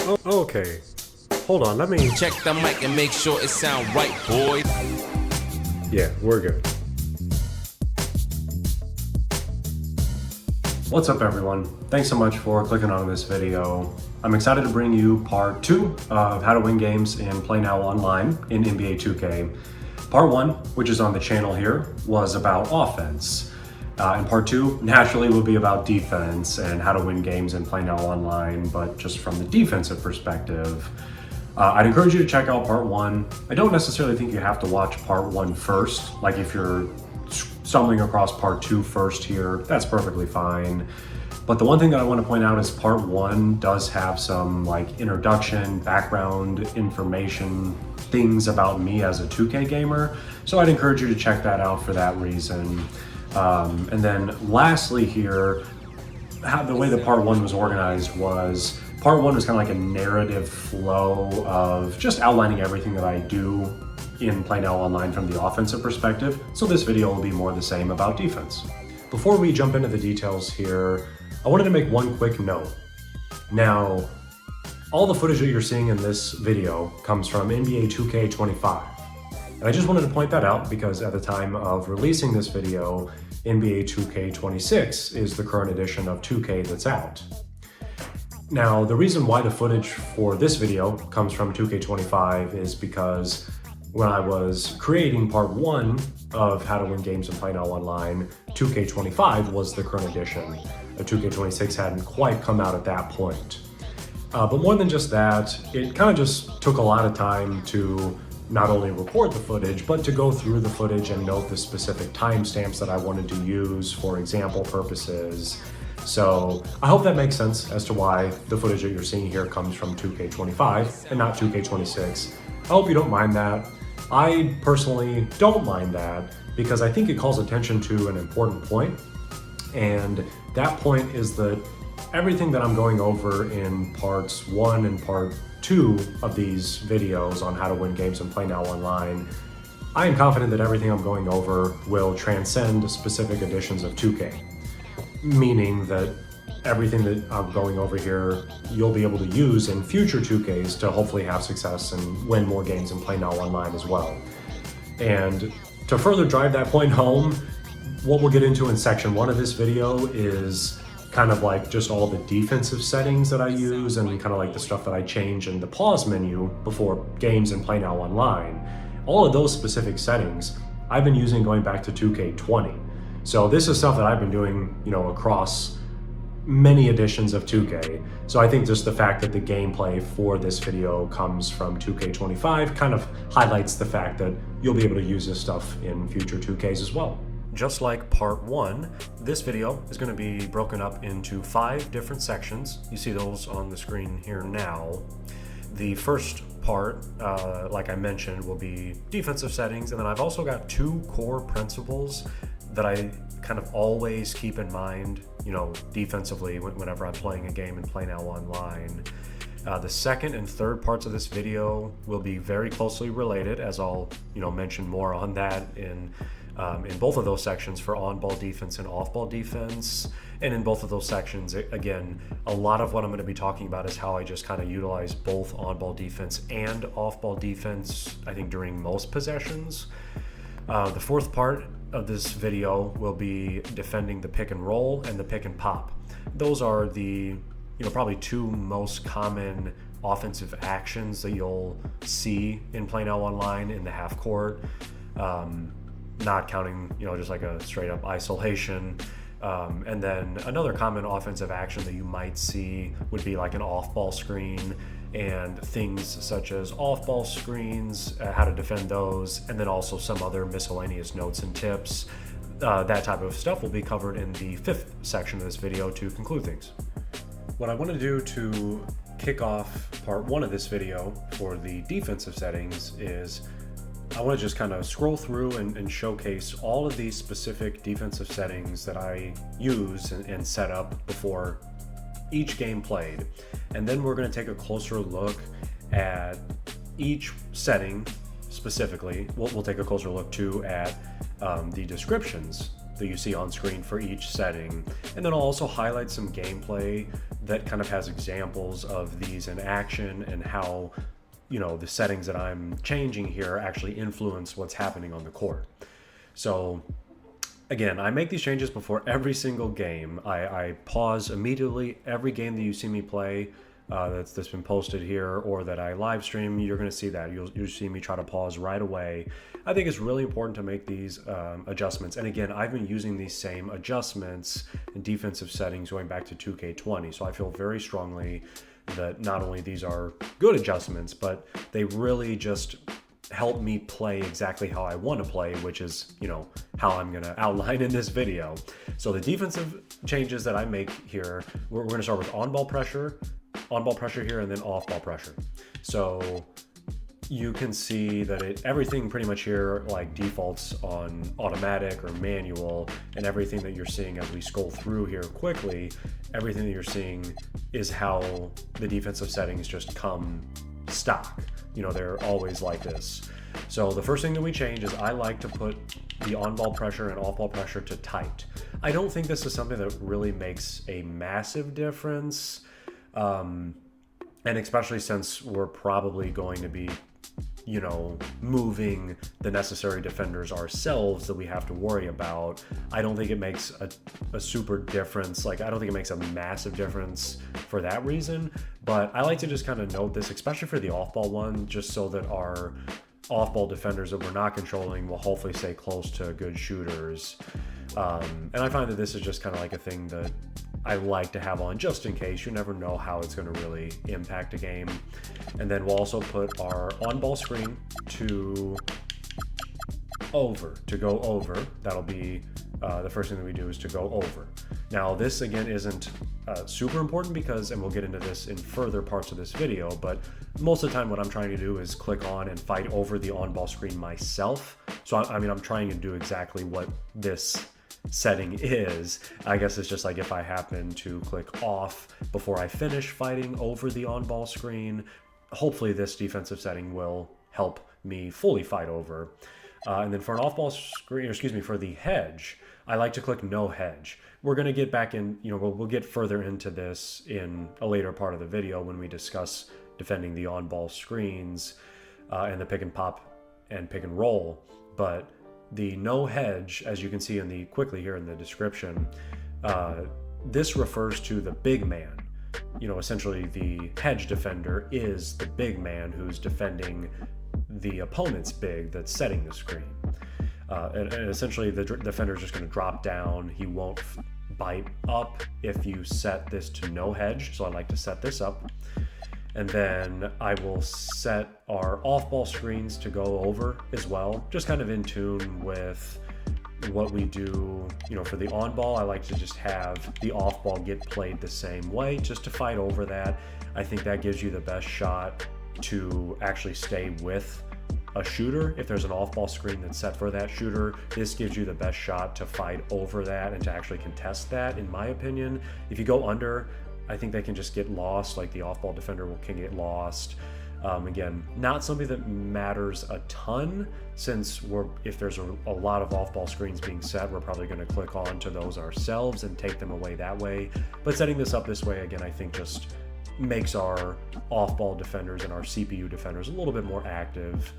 Oh, okay. Hold on, let me... Check the mic and make sure it sound right, boys. Yeah, we're good. What's up, everyone? Thanks so much for clicking on this video. I'm excited to bring you part 2 of how to win games in Play Now Online in NBA 2K. Part 1, which is on the channel here, was about offense. And part 2 naturally will be about defense and how to win games in Play Now Online, but just from the defensive perspective. I'd encourage you to check out part 1. I don't necessarily think you have to watch part 1 first. Like if you're stumbling across part 2 first here, that's perfectly fine. But the one thing that I want to point out is part 1 does have some like introduction, background information, things about me as a 2K gamer. So I'd encourage you to check that out for that reason. And then lastly here, the way that part 1 was organized was, part 1 was kind of like a narrative flow of just outlining everything that I do in Play Now Online from the offensive perspective. So this video will be more the same about defense. Before we jump into the details here, I wanted to make one quick note. Now, all the footage that you're seeing in this video comes from NBA 2K25. And I just wanted to point that out because at the time of releasing this video, NBA 2K26 is the current edition of 2K that's out. Now, the reason why the footage for this video comes from 2K25 is because when I was creating part 1 of how to win games in Play Now Online, 2K25 was the current edition. The 2K26 hadn't quite come out at that point. But more than just that, it kind of just took a lot of time to not only record the footage, but to go through the footage and note the specific timestamps that I wanted to use for example purposes. So I hope that makes sense as to why the footage that you're seeing here comes from 2K25 and not 2K26. I hope you don't mind that. I personally don't mind that because I think it calls attention to an important point. And that point is that everything that I'm going over in parts 1 and part 2 of these videos on how to win games and Play Now Online, I am confident that everything I'm going over will transcend specific editions of 2K. Meaning that everything that I'm going over here, you'll be able to use in future 2Ks to hopefully have success and win more games and Play Now Online as well. And to further drive that point home, what we'll get into in section 1 of this video is kind of like just all the defensive settings that I use and kind of like the stuff that I change in the pause menu before games and Play Now Online. All of those specific settings I've been using going back to 2K20. So this is stuff that I've been doing, across many editions of 2K. So I think just the fact that the gameplay for this video comes from 2K25 kind of highlights the fact that you'll be able to use this stuff in future 2Ks as well. Just like part 1, this video is going to be broken up into 5 different sections. You see those on the screen here now. The first part, like I mentioned, will be defensive settings, and then I've also got 2 core principles that I kind of always keep in mind, defensively whenever I'm playing a game in Play Now Online. The second and third parts of this video will be very closely related, as I'll, mention more on that in both of those sections for on-ball defense and off-ball defense. And in both of those sections, again, a lot of what I'm going to be talking about is how I just kind of utilize both on-ball defense and off-ball defense, I think, during most possessions. The fourth part of this video will be defending the pick and roll and the pick and pop. Those are the, probably 2 most common offensive actions that you'll see in Play Now Online in the half court. Not counting, just like a straight up isolation. And then another common offensive action that you might see would be like an off-ball screen and things such as off-ball screens, how to defend those, and then also some other miscellaneous notes and tips. That type of stuff will be covered in the 5th section of this video to conclude things. What I want to do to kick off part 1 of this video for the defensive settings is I want to just kind of scroll through and showcase all of these specific defensive settings that I use and set up before each game played. And then we're going to take a closer look at each setting specifically. We'll take a closer look too at the descriptions that you see on screen for each setting. And then I'll also highlight some gameplay that kind of has examples of these in action and how, the settings that I'm changing here actually influence what's happening on the court. So again, I make these changes before every single game. I pause immediately every game that you see me play that's been posted here or that I live stream. You're going to see that. You'll see me try to pause right away. I think it's really important to make these adjustments. And again, I've been using these same adjustments in defensive settings going back to 2K20. So I feel very strongly that not only these are good adjustments, but they really just help me play exactly how I want to play, which is, how I'm going to outline in this video. So the defensive changes that I make here, we're going to start with on-ball pressure here, and then off-ball pressure. So you can see that everything pretty much here like defaults on automatic or manual, and everything that you're seeing as we scroll through here quickly, everything that you're seeing is how the defensive settings just come stock. They're always like this. So the first thing that we change is I like to put the on-ball pressure and off-ball pressure to tight. I don't think this is something that really makes a massive difference. And especially since we're probably going to be, moving the necessary defenders ourselves that we have to worry about. I don't think it makes a super difference. I don't think it makes a massive difference for that reason, but I like to just kind of note this, especially for the off-ball one, just so that our off-ball defenders that we're not controlling will hopefully stay close to good shooters. And I find that this is just kind of like a thing that I like to have on just in case. You never know how it's going to really impact a game. And then we'll also put our on-ball screen to go over. That'll be the first thing that we do is to go over. Now this again isn't super important because, and we'll get into this in further parts of this video, but most of the time what I'm trying to do is click on and fight over the on-ball screen myself. So I'm trying to do exactly what this setting is. I guess it's just like if I happen to click off before I finish fighting over the on-ball screen, hopefully this defensive setting will help me fully fight over. And then for an off-ball screen, for the hedge, I like to click no hedge. We're going to get back in, we'll get further into this in a later part of the video when we discuss defending the on-ball screens and the pick and pop and pick and roll. But the no hedge, as you can see quickly here in the description, this refers to the big man. Essentially the hedge defender is the big man who's defending the opponent's big that's setting the screen. And essentially the defender is just going to drop down. He won't bite up if you set this to no hedge. So I like to set this up. And then I will set our off-ball screens to go over as well, just kind of in tune with what we do. For the on-ball, I like to just have the off-ball get played the same way, just to fight over that. I think that gives you the best shot to actually stay with a shooter. If there's an off-ball screen that's set for that shooter, this gives you the best shot to fight over that and to actually contest that, in my opinion. If you go under, I think they can just get lost, like the off-ball defender can get lost. Again, not something that matters a ton, since if there's a lot of off-ball screens being set, we're probably going to click on to those ourselves and take them away that way. But setting this up this way, again, I think just makes our off-ball defenders and our CPU defenders a little bit more active.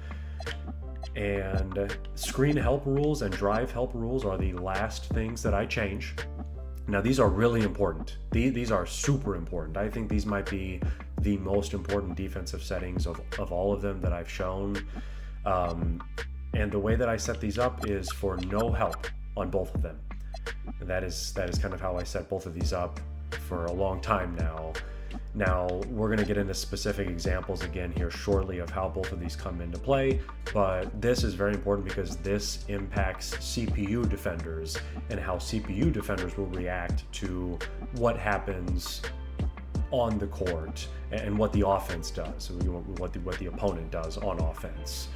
And screen help rules and drive help rules are the last things that I change. Now these are really important. These are super important. I think these might be the most important defensive settings of all of them that I've shown. And the way that I set these up is for no help on both of them. And that is kind of how I set both of these up for a long time now. Now, we're going to get into specific examples again here shortly of how both of these come into play, but this is very important because this impacts CPU defenders and how CPU defenders will react to what happens on the court and what the offense does, what the opponent does on offense.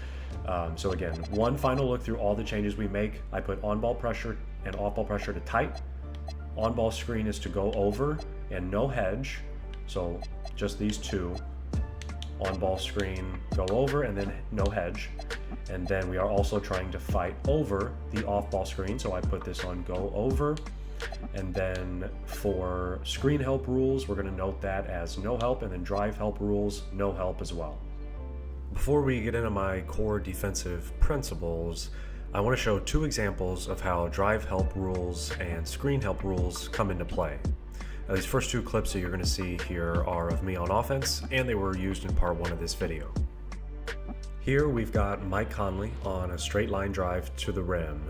So again, one final look through all the changes we make. I put on-ball pressure and off-ball pressure to tight. On-ball screen is to go over and no hedge. So just these two. on ball screen, go over, and then no hedge. And then we are also trying to fight over the off ball screen. So I put this on go over. And then for screen help rules, we're going to note that as no help, and then drive help rules, no help as well. Before we get into my core defensive principles, I want to show two examples of how drive help rules and screen help rules come into play. Now, these first two clips that you're going to see here are of me on offense, and they were used in part one of this video. Here we've got Mike Conley on a straight line drive to the rim,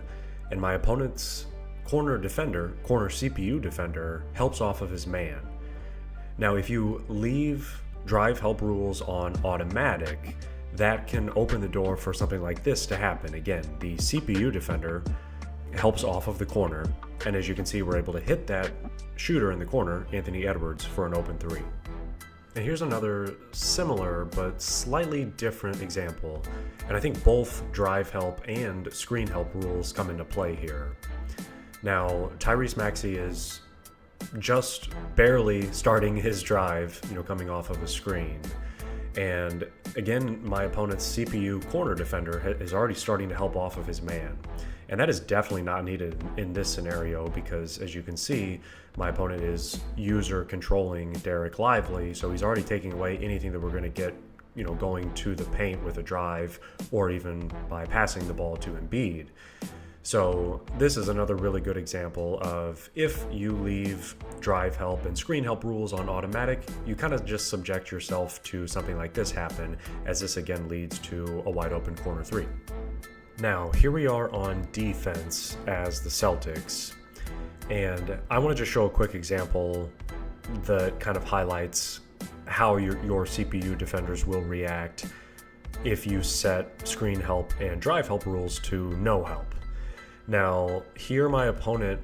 and my opponent's corner CPU defender helps off of his man. Now, if you leave drive help rules on automatic, that can open the door for something like this to happen. Again, the CPU defender helps off of the corner, and as you can see, we're able to hit that shooter in the corner, Anthony Edwards, for an open three. And here's another similar but slightly different example, and I think both drive help and screen help rules come into play here. Now, Tyrese Maxey is just barely starting his drive, coming off of a screen. And again, my opponent's CPU corner defender is already starting to help off of his man. And that is definitely not needed in this scenario because, as you can see, my opponent is user controlling Derek Lively, so he's already taking away anything that we're going to get, going to the paint with a drive or even by passing the ball to Embiid. So this is another really good example of if you leave drive help and screen help rules on automatic, you kind of just subject yourself to something like this happen, as this again leads to a wide open corner three. Now, here we are on defense as the Celtics, and I want to just show a quick example that kind of highlights how your CPU defenders will react if you set screen help and drive help rules to no help. Now, here my opponent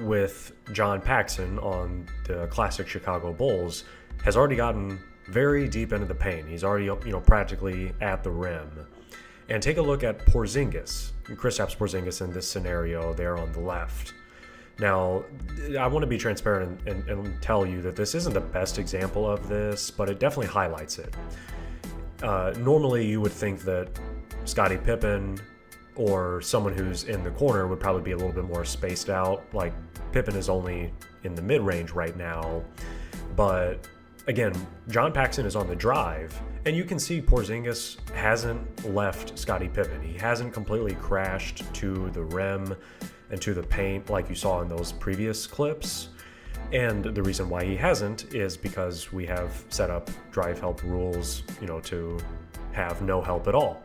with John Paxson on the classic Chicago Bulls has already gotten very deep into the paint. He's already, practically at the rim. And take a look at Porzingis, Kristaps Porzingis in this scenario there on the left. Now, I want to be transparent and tell you that this isn't the best example of this, but it definitely highlights it. Normally, you would think that Scottie Pippen or someone who's in the corner would probably be a little bit more spaced out. Like Pippen is only in the mid-range right now. But again, John Paxson is on the drive, and you can see Porzingis hasn't left Scottie Pippen. He hasn't completely crashed to the rim and to the paint like you saw in those previous clips. And the reason why he hasn't is because we have set up drive help rules, to have no help at all.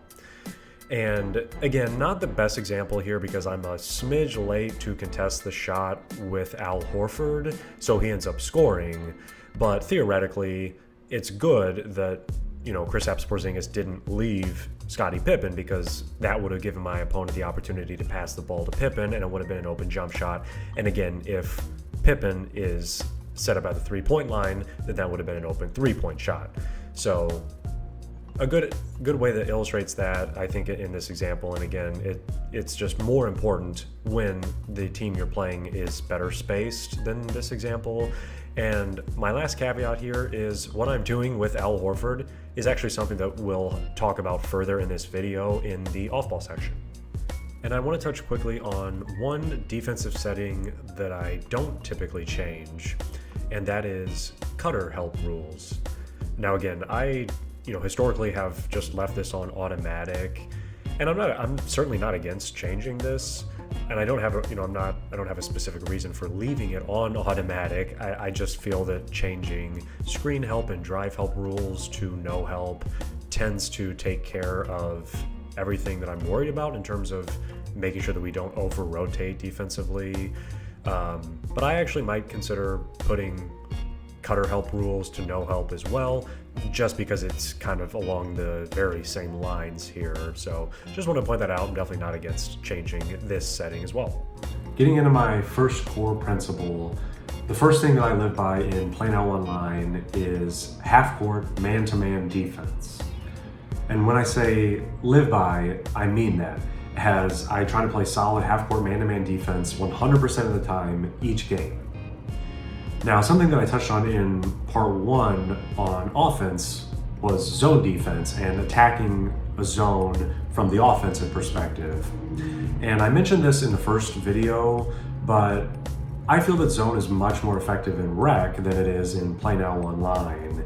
And again, not the best example here because I'm a smidge late to contest the shot with Al Horford, so he ends up scoring. But theoretically, it's good that, Kristaps Porzingis didn't leave Scottie Pippen because that would have given my opponent the opportunity to pass the ball to Pippen and it would have been an open jump shot. And again, if Pippen is set up at the three-point line, then that would have been an open three-point shot. So a good way that illustrates that, I think, in this example, and again, it's just more important when the team you're playing is better spaced than this example. And my last caveat here is what I'm doing with Al Horford is actually something that we'll talk about further in this video in the off-ball section. And I want to touch quickly on one defensive setting that I don't typically change, and that is cutter help rules. Now again, I historically have just left this on automatic, and I'm certainly not against changing this, and I don't have a specific reason for leaving it on automatic. I just feel that changing screen help and drive help rules to no help tends to take care of everything that I'm worried about in terms of making sure that we don't over-rotate defensively. But I actually might consider putting cutter help rules to no help as well, just because it's kind of along the very same lines here. So just want to point that out. I'm definitely not against changing this setting as well. Getting into my first core principle, the first thing that I live by in Play Now Online is half-court, man-to-man defense. And when I say live by, I mean that, as I try to play solid half-court man-to-man defense 100% of the time, each game. Now, something that I touched on in part one on offense was zone defense and attacking a zone from the offensive perspective. And I mentioned this in the first video, but I feel that zone is much more effective in rec than it is in Play Now Online.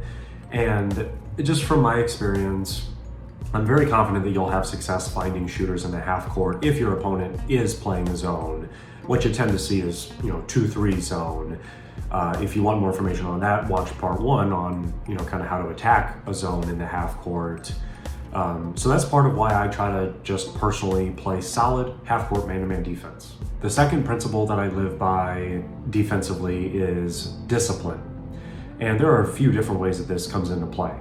And just from my experience, I'm very confident that you'll have success finding shooters in the half court if your opponent is playing a zone. What you tend to see is, 2-3 zone. If you want more information on that, watch part 1 on, kind of how to attack a zone in the half court. So that's part of why I try to just personally play solid half court man-to-man defense. The second principle that I live by defensively is discipline. And there are a few different ways that this comes into play.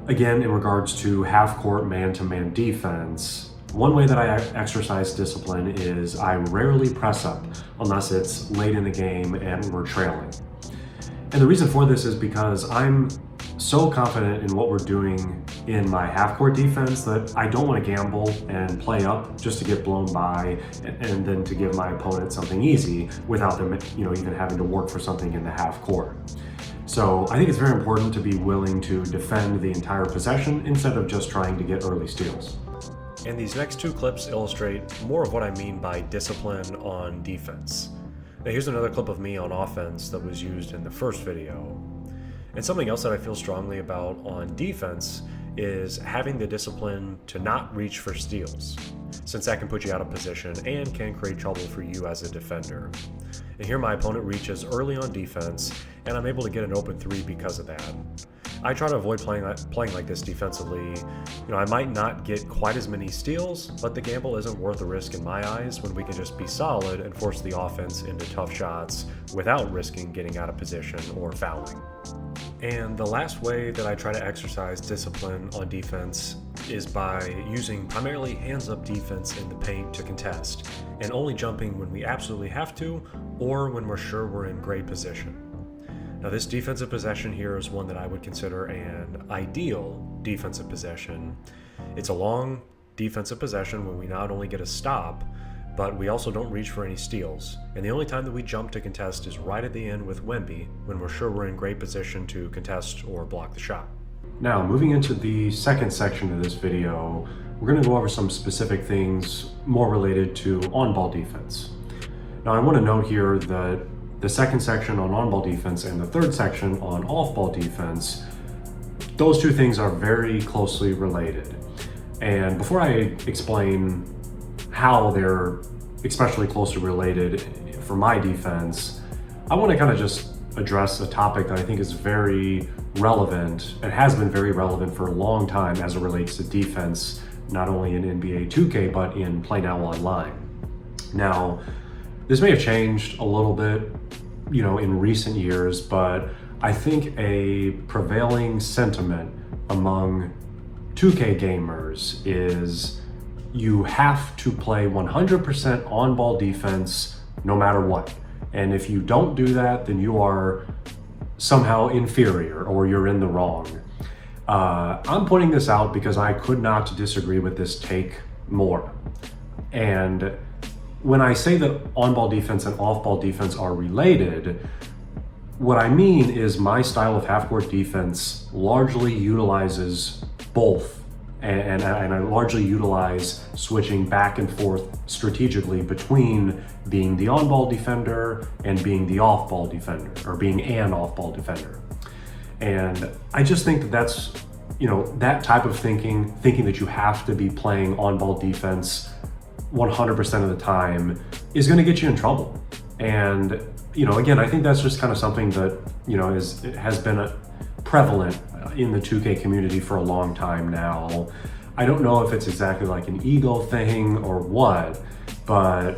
Again, in regards to half court man-to-man defense, one way that I exercise discipline is I rarely press up unless it's late in the game and we're trailing. And the reason for this is because I'm so confident in what we're doing in my half-court defense that I don't want to gamble and play up just to get blown by and then to give my opponent something easy without them, even having to work for something in the half-court. So I think it's very important to be willing to defend the entire possession instead of just trying to get early steals. And these next two clips illustrate more of what I mean by discipline on defense. Now here's another clip of me on offense that was used in the first video. And something else that I feel strongly about on defense is having the discipline to not reach for steals, since that can put you out of position and can create trouble for you as a defender. And here my opponent reaches early on defense, and I'm able to get an open 3 because of that. I try to avoid playing like this defensively. I might not get quite as many steals, but the gamble isn't worth the risk in my eyes when we can just be solid and force the offense into tough shots without risking getting out of position or fouling. And the last way that I try to exercise discipline on defense is by using primarily hands-up defense in the paint to contest, and only jumping when we absolutely have to or when we're sure we're in great position. Now this defensive possession here is one that I would consider an ideal defensive possession. It's a long defensive possession when we not only get a stop, but we also don't reach for any steals. And the only time that we jump to contest is right at the end with Wemby, when we're sure we're in great position to contest or block the shot. Now, moving into the second section of this video, we're going to go over some specific things more related to on-ball defense. Now, I want to note here that the second section on-ball defense and the third section on off-ball defense, those two things are very closely related. And before I explain how they're especially closely related for my defense, I want to kind of just address a topic that I think is very relevant and has been very relevant for a long time as it relates to defense, not only in NBA 2K, but in Play Now Online. Now, this may have changed a little bit, in recent years, but I think a prevailing sentiment among 2K gamers is you have to play 100% on-ball defense no matter what. And if you don't do that, then you are somehow inferior or you're in the wrong. I'm putting this out because I could not disagree with this take more. And when I say that on-ball defense and off-ball defense are related, what I mean is my style of half-court defense largely utilizes both. And I largely utilize switching back and forth strategically between being the on-ball defender and being the off-ball defender, or being an off-ball defender. And I just think that that's, that type of thinking that you have to be playing on-ball defense 100% of the time is going to get you in trouble. And, again, I think that's just kind of something that, has been prevalent in the 2K community for a long time now. I don't know if it's exactly like an ego thing or what, but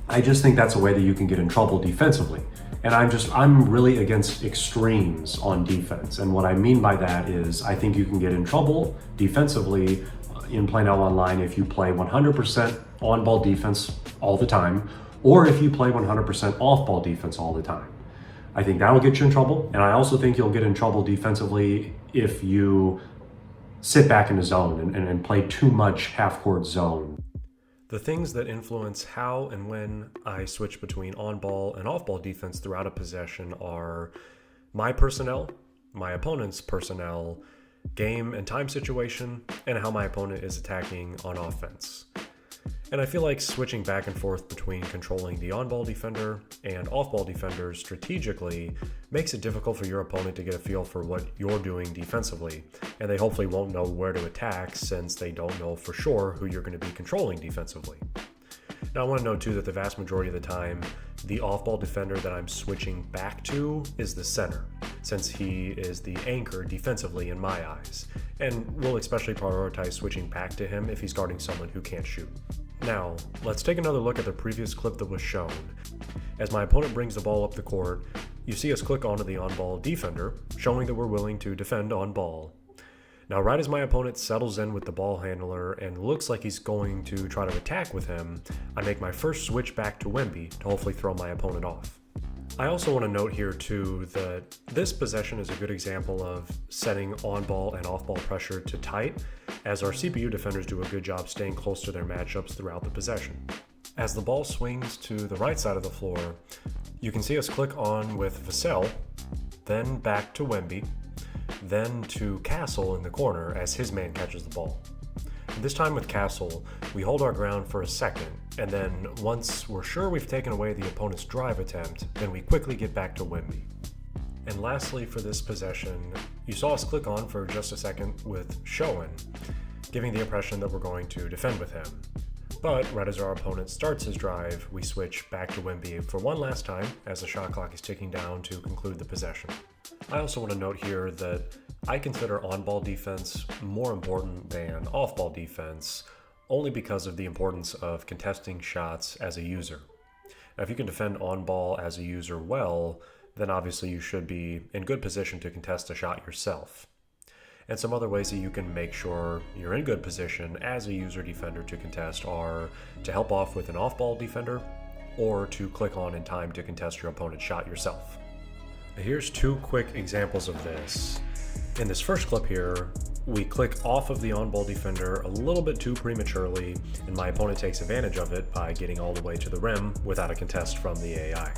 I just think that's a way that you can get in trouble defensively. And I'm really against extremes on defense. And what I mean by that is I think you can get in trouble defensively in Play Now Online if you play 100% on-ball defense all the time, or if you play 100% off-ball defense all the time. I think that will get you in trouble. And I also think you'll get in trouble defensively if you sit back in a zone and play too much half-court zone. The things that influence how and when I switch between on-ball and off-ball defense throughout a possession are my personnel, my opponent's personnel, game and time situation, and how my opponent is attacking on offense. And I feel like switching back and forth between controlling the on-ball defender and off-ball defender strategically makes it difficult for your opponent to get a feel for what you're doing defensively, and they hopefully won't know where to attack since they don't know for sure who you're going to be controlling defensively. Now I want to note too that the vast majority of the time, the off-ball defender that I'm switching back to is the center, since he is the anchor defensively in my eyes, and will especially prioritize switching back to him if he's guarding someone who can't shoot. Now, let's take another look at the previous clip that was shown. As my opponent brings the ball up the court, you see us click onto the on-ball defender, showing that we're willing to defend on ball. Now, right as my opponent settles in with the ball handler and looks like he's going to try to attack with him, I make my first switch back to Wemby to hopefully throw my opponent off. I also want to note here too that this possession is a good example of setting on-ball and off-ball pressure to tight, as our CPU defenders do a good job staying close to their matchups throughout the possession. As the ball swings to the right side of the floor, you can see us click on with Vassell, then back to Wemby, then to Castle in the corner as his man catches the ball. This time with Castle, we hold our ground for a second, and then once we're sure we've taken away the opponent's drive attempt, then we quickly get back to Wemby. And lastly for this possession, you saw us click on for just a second with Schoen, giving the impression that we're going to defend with him. But right as our opponent starts his drive, we switch back to Wemby for one last time as the shot clock is ticking down to conclude the possession. I also want to note here that I consider on-ball defense more important than off-ball defense, only because of the importance of contesting shots as a user. Now, if you can defend on-ball as a user well, then obviously you should be in good position to contest a shot yourself. And some other ways that you can make sure you're in good position as a user defender to contest are to help off with an off-ball defender, or to click on in time to contest your opponent's shot yourself. Now, here's two quick examples of this. In this first clip here, we click off of the on-ball defender a little bit too prematurely, and my opponent takes advantage of it by getting all the way to the rim without a contest from the AI.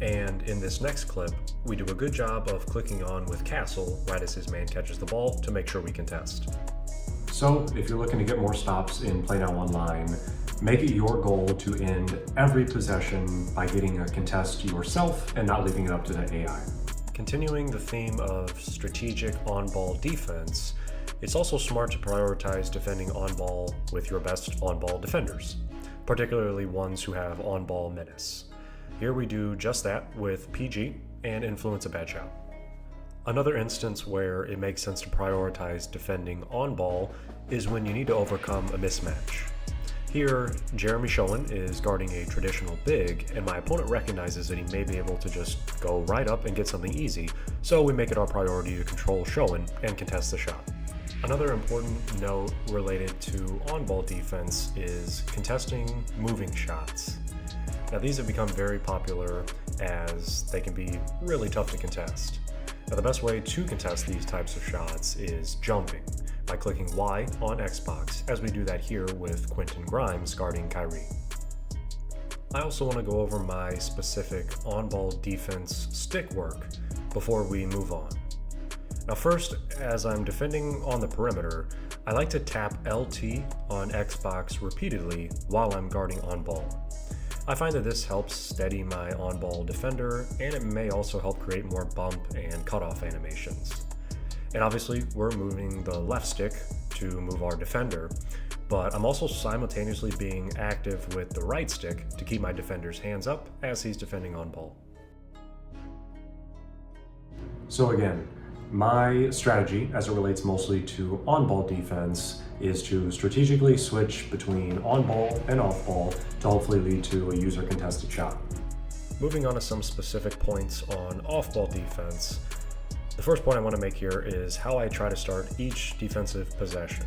And in this next clip, we do a good job of clicking on with Castle right as his man catches the ball to make sure we contest. So if you're looking to get more stops in Play Now Online, make it your goal to end every possession by getting a contest yourself and not leaving it up to the AI. Continuing the theme of strategic on-ball defense, it's also smart to prioritize defending on-ball with your best on-ball defenders, particularly ones who have on-ball menace. Here we do just that with PG and influence a bad shot. Another instance where it makes sense to prioritize defending on-ball is when you need to overcome a mismatch. Here, Jeremy Schoen is guarding a traditional big, and my opponent recognizes that he may be able to just go right up and get something easy, so we make it our priority to control Schoen and contest the shot. Another important note related to on-ball defense is contesting moving shots. Now, these have become very popular as they can be really tough to contest. Now, the best way to contest these types of shots is jumping, by clicking Y on Xbox, as we do that here with Quentin Grimes guarding Kyrie. I also want to go over my specific on-ball defense stick work before we move on. Now first, as I'm defending on the perimeter, I like to tap LT on Xbox repeatedly while I'm guarding on-ball. I find that this helps steady my on-ball defender, and it may also help create more bump and cutoff animations. And obviously, we're moving the left stick to move our defender, but I'm also simultaneously being active with the right stick to keep my defender's hands up as he's defending on ball. So again, my strategy as it relates mostly to on-ball defense is to strategically switch between on-ball and off-ball to hopefully lead to a user contested shot. Moving on to some specific points on off-ball defense, the first point I want to make here is how I try to start each defensive possession.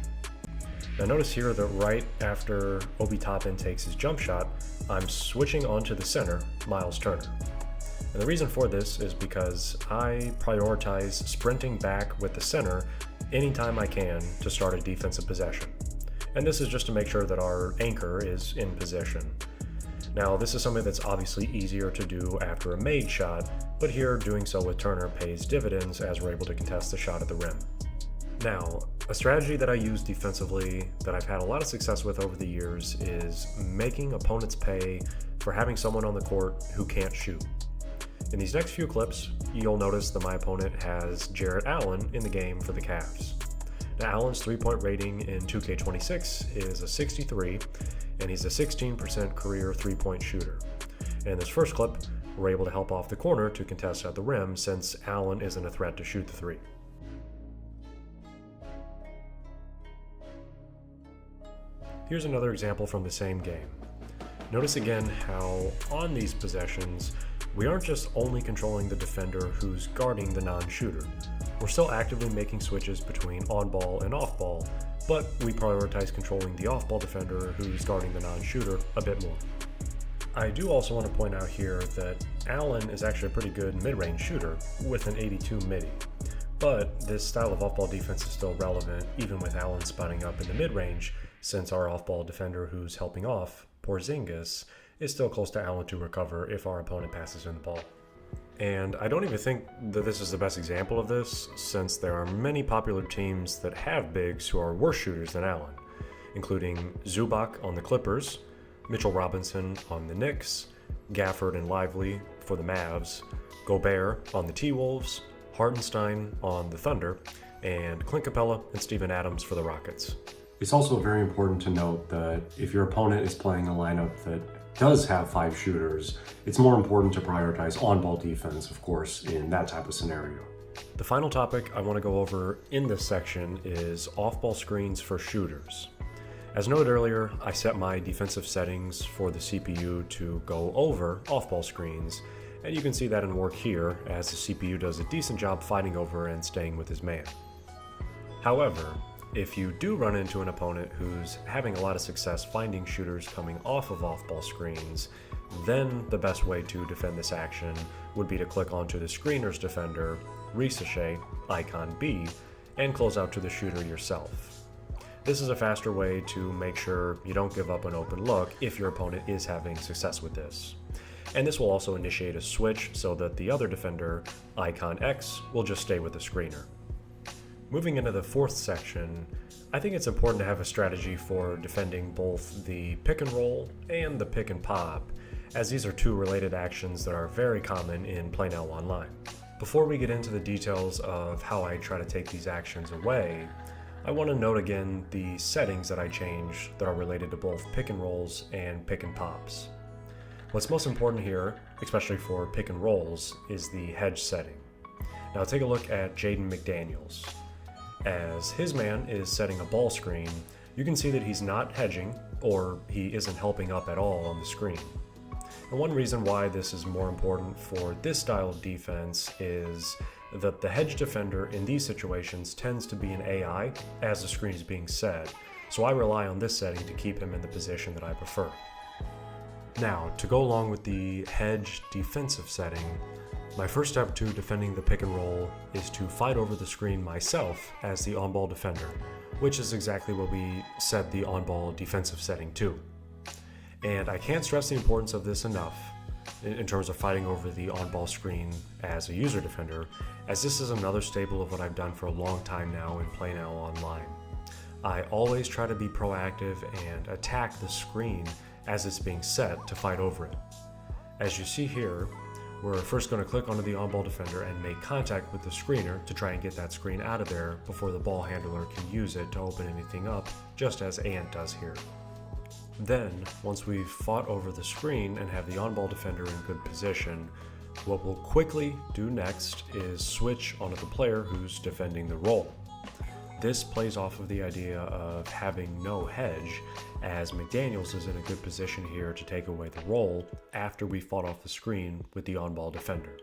Now notice here that right after Obi Toppin takes his jump shot, I'm switching onto the center, Miles Turner. And the reason for this is because I prioritize sprinting back with the center anytime I can to start a defensive possession. And this is just to make sure that our anchor is in position. Now, this is something that's obviously easier to do after a made shot, but here doing so with Turner pays dividends as we're able to contest the shot at the rim. Now, a strategy that I use defensively that I've had a lot of success with over the years is making opponents pay for having someone on the court who can't shoot. In these next few clips, you'll notice that my opponent has Jarrett Allen in the game for the Cavs. Now, Allen's three-point rating in 2K26 is a 63, and he's a 16% career three-point shooter. And in this first clip, we're able to help off the corner to contest at the rim since Allen isn't a threat to shoot the three. Here's another example from the same game. Notice again how on these possessions, we aren't just only controlling the defender who's guarding the non-shooter. We're still actively making switches between on-ball and off-ball, but we prioritize controlling the off-ball defender who's guarding the non-shooter a bit more. I do also want to point out here that Allen is actually a pretty good mid-range shooter with an 82 midi. But this style of off-ball defense is still relevant even with Allen spotting up in the mid-range, since our off-ball defender who's helping off, Porzingis, is still close to Allen to recover if our opponent passes him the ball. And I don't even think that this is the best example of this, since there are many popular teams that have bigs who are worse shooters than Allen, including Zubac on the Clippers, Mitchell Robinson on the Knicks, Gafford and Lively for the Mavs, Gobert on the T-Wolves, Hartenstein on the Thunder, and Clint Capella and Steven Adams for the Rockets. It's also very important to note that if your opponent is playing a lineup that does have 5 shooters, it's more important to prioritize on-ball defense, of course, in that type of scenario. The final topic I want to go over in this section is off-ball screens for shooters. As noted earlier, I set my defensive settings for the CPU to go over off-ball screens, and you can see that in work here as the CPU does a decent job fighting over and staying with his man. However, if you do run into an opponent who's having a lot of success finding shooters coming off of off-ball screens, then the best way to defend this action would be to click onto the screener's defender, resachet, icon B, and close out to the shooter yourself. This is a faster way to make sure you don't give up an open look if your opponent is having success with this. And this will also initiate a switch so that the other defender, icon X, will just stay with the screener. Moving into the fourth section, I think it's important to have a strategy for defending both the pick and roll and the pick and pop, as these are two related actions that are very common in Play Now Online. Before we get into the details of how I try to take these actions away, I want to note again the settings that I change that are related to both pick and rolls and pick and pops. What's most important here, especially for pick and rolls, is the hedge setting. Now take a look at Jaden McDaniels. As his man is setting a ball screen, you can see that he's not hedging, or he isn't helping up at all on the screen. And one reason why this is more important for this style of defense is that the hedge defender in these situations tends to be an AI as the screen is being set, so I rely on this setting to keep him in the position that I prefer. Now, to go along with the hedge defensive setting, my first step to defending the pick and roll is to fight over the screen myself as the on-ball defender, which is exactly what we set the on-ball defensive setting to. And I can't stress the importance of this enough in terms of fighting over the on-ball screen as a user defender, as this is another staple of what I've done for a long time now in Play Now Online. I always try to be proactive and attack the screen as it's being set to fight over it. As you see here, we're first going to click onto the on-ball defender and make contact with the screener to try and get that screen out of there before the ball handler can use it to open anything up, just as Ant does here. Then, once we've fought over the screen and have the on-ball defender in good position, what we'll quickly do next is switch onto the player who's defending the roll. This plays off of the idea of having no hedge, as McDaniels is in a good position here to take away the roll after we fought off the screen with the on-ball defender.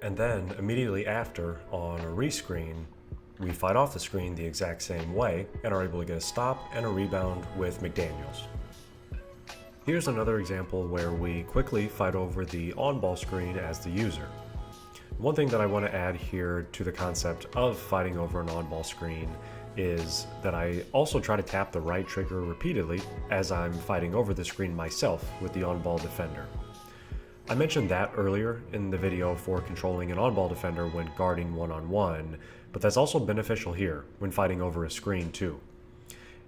And then, immediately after, on a rescreen, we fight off the screen the exact same way and are able to get a stop and a rebound with McDaniels. Here's another example where we quickly fight over the on-ball screen as the user. One thing that I want to add here to the concept of fighting over an on-ball screen is that I also try to tap the right trigger repeatedly as I'm fighting over the screen myself with the on-ball defender. I mentioned that earlier in the video for controlling an on-ball defender when guarding one-on-one, but that's also beneficial here when fighting over a screen too.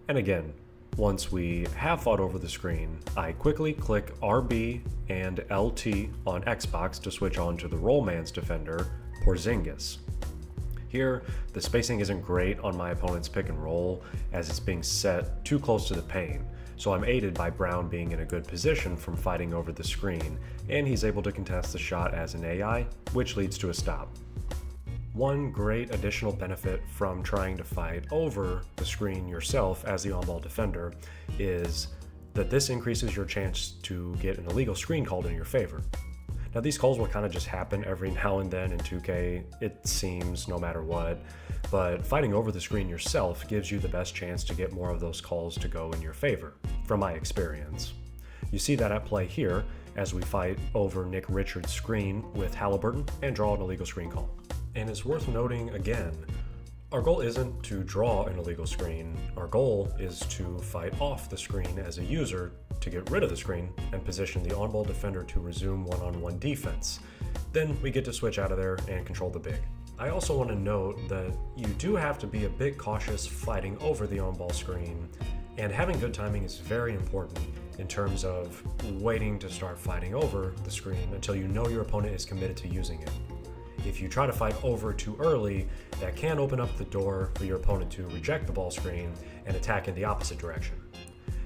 And again, once we have fought over the screen, I quickly click RB and LT on Xbox to switch on to the Rollman's defender, Porzingis. Here, the spacing isn't great on my opponent's pick and roll as it's being set too close to the paint, so I'm aided by Brown being in a good position from fighting over the screen, and he's able to contest the shot as an AI, which leads to a stop. One great additional benefit from trying to fight over the screen yourself as the on-ball defender is that this increases your chance to get an illegal screen called in your favor. Now these calls will kind of just happen every now and then in 2K, it seems, no matter what, but fighting over the screen yourself gives you the best chance to get more of those calls to go in your favor, from my experience. You see that at play here as we fight over Nick Richards' screen with Halliburton and draw an illegal screen call. And it's worth noting again, our goal isn't to draw an illegal screen, our goal is to fight off the screen as a user to get rid of the screen and position the on-ball defender to resume one-on-one defense. Then we get to switch out of there and control the big. I also want to note that you do have to be a bit cautious fighting over the on-ball screen, and having good timing is very important in terms of waiting to start fighting over the screen until you know your opponent is committed to using it. If you try to fight over too early, that can open up the door for your opponent to reject the ball screen and attack in the opposite direction.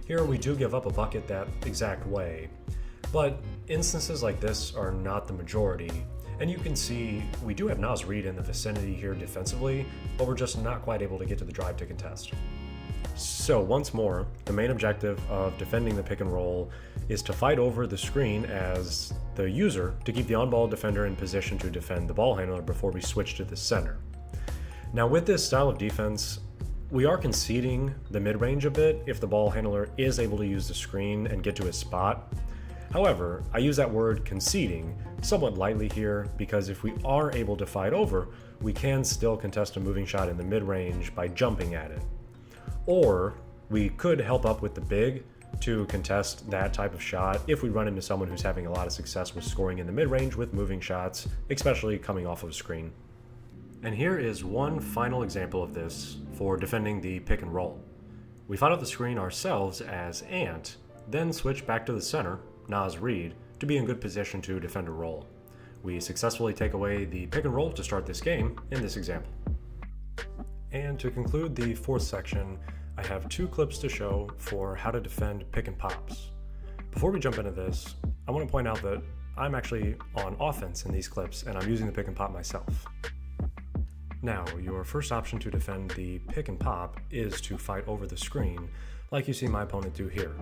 Here we do give up a bucket that exact way, but instances like this are not the majority, and you can see we do have Naz Reid in the vicinity here defensively, but we're just not quite able to get to the drive to contest. So once more, the main objective of defending the pick and roll is to fight over the screen as the user to keep the on-ball defender in position to defend the ball handler before we switch to the center. Now with this style of defense, we are conceding the mid-range a bit if the ball handler is able to use the screen and get to his spot. However, I use that word conceding somewhat lightly here because if we are able to fight over, we can still contest a moving shot in the mid-range by jumping at it. Or we could help up with the big to contest that type of shot if we run into someone who's having a lot of success with scoring in the mid-range with moving shots, especially coming off of a screen. And here is one final example of this for defending the pick and roll. We fight off the screen ourselves as Ant, then switch back to the center, Naz Reid, to be in good position to defend a roll. We successfully take away the pick and roll to start this game in this example. And to conclude the fourth section, I have two clips to show for how to defend pick and pops. Before we jump into this, I want to point out that I'm actually on offense in these clips and I'm using the pick and pop myself. Now, your first option to defend the pick and pop is to fight over the screen, like you see my opponent do here.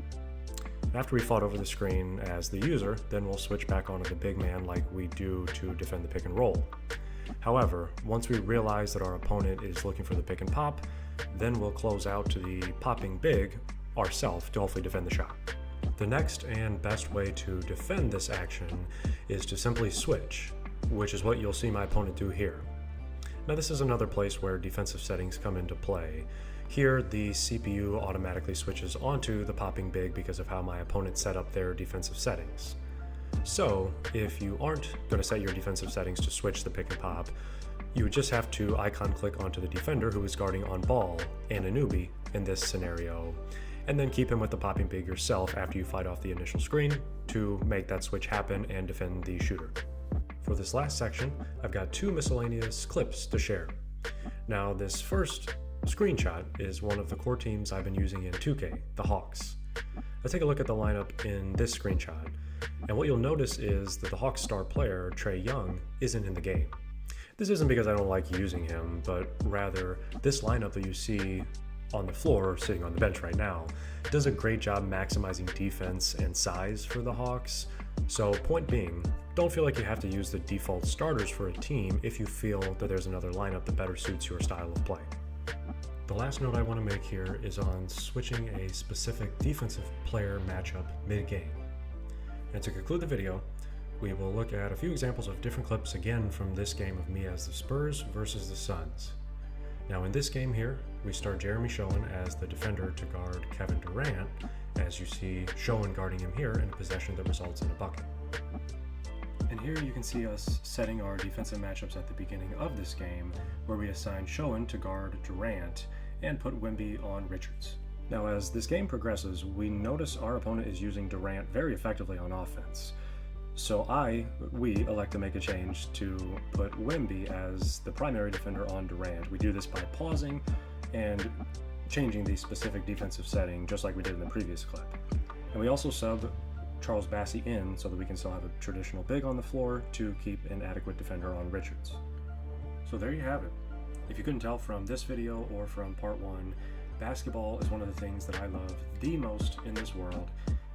After we fought over the screen as the user, then we'll switch back onto the big man like we do to defend the pick and roll. However, once we realize that our opponent is looking for the pick and pop, then we'll close out to the popping big ourselves to hopefully defend the shot. The next and best way to defend this action is to simply switch, which is what you'll see my opponent do here. Now this is another place where defensive settings come into play. Here the CPU automatically switches onto the popping big because of how my opponent set up their defensive settings. So if you aren't going to set your defensive settings to switch the pick and pop, you would just have to icon click onto the defender who is guarding on ball and a newbie in this scenario, and then keep him with the popping big yourself after you fight off the initial screen to make that switch happen and defend the shooter. For this last section, I've got two miscellaneous clips to share. Now this first screenshot is one of the core teams I've been using in 2K, the Hawks. Let's take a look at the lineup in this screenshot, and what you'll notice is that the Hawks star player, Trae Young, isn't in the game. This isn't because I don't like using him, but rather this lineup that you see on the floor, sitting on the bench right now, does a great job maximizing defense and size for the Hawks. So point being, don't feel like you have to use the default starters for a team if you feel that there's another lineup that better suits your style of play. The last note I want to make here is on switching a specific defensive player matchup mid-game. And to conclude the video, we will look at a few examples of different clips again from this game of me as the Spurs versus the Suns. Now in this game here, we start Jeremy Schoen as the defender to guard Kevin Durant, as you see Schoen guarding him here in a possession that results in a bucket. And here you can see us setting our defensive matchups at the beginning of this game, where we assign Schoen to guard Durant and put Wemby on Richards. Now as this game progresses, we notice our opponent is using Durant very effectively on offense. So we elect to make a change to put Wemby as the primary defender on Durant. We do this by pausing and changing the specific defensive setting, just like we did in the previous clip. And we also sub Charles Bassey in so that we can still have a traditional big on the floor to keep an adequate defender on Richards. So there you have it. If you couldn't tell from this video or from part 1, basketball is one of the things that I love the most in this world,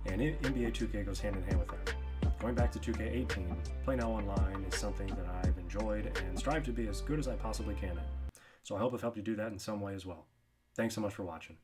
and NBA 2K goes hand in hand with that. Going back to 2K18, Play Now Online is something that I've enjoyed and strive to be as good as I possibly can in. So I hope I've helped you do that in some way as well. Thanks so much for watching.